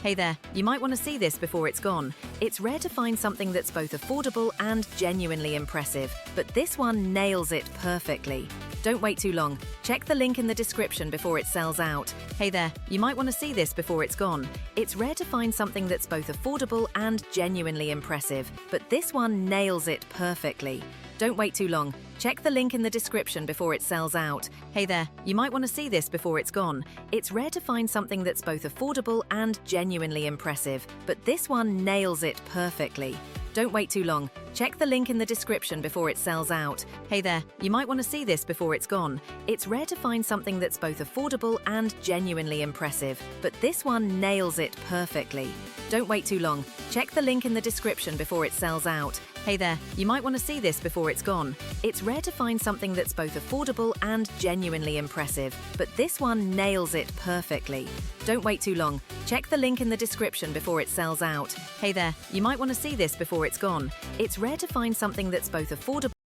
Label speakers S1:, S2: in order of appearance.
S1: Hey there, you might want to see this before it's gone. It's rare to find something that's both affordable and genuinely impressive, but this one nails it perfectly. Don't wait too long. Check the link in the description before it sells out. Hey there, you might want to see this before it's gone. It's rare to find something that's both affordable and genuinely impressive, but this one nails it perfectly. Don't wait too long. Check the link in the description before it sells out. Hey there, you might want to see this before it's gone. It's rare to find something that's both affordable and genuinely impressive, but this one nails it perfectly. Don't wait too long. Check the link in the description before it sells out. Hey there, you might want to see this before it's gone. It's rare to find something that's both affordable and genuinely impressive, but this one nails it perfectly. Don't wait too long. Check the link in the description before it sells out. Hey there, you might want to see this before it's gone. It's rare to find something that's both affordable and genuinely impressive, but this one nails it perfectly. Don't wait too long. Check the link in the description before it sells out. Hey there, you might want to see this before it's gone. It's rare to find something that's both affordable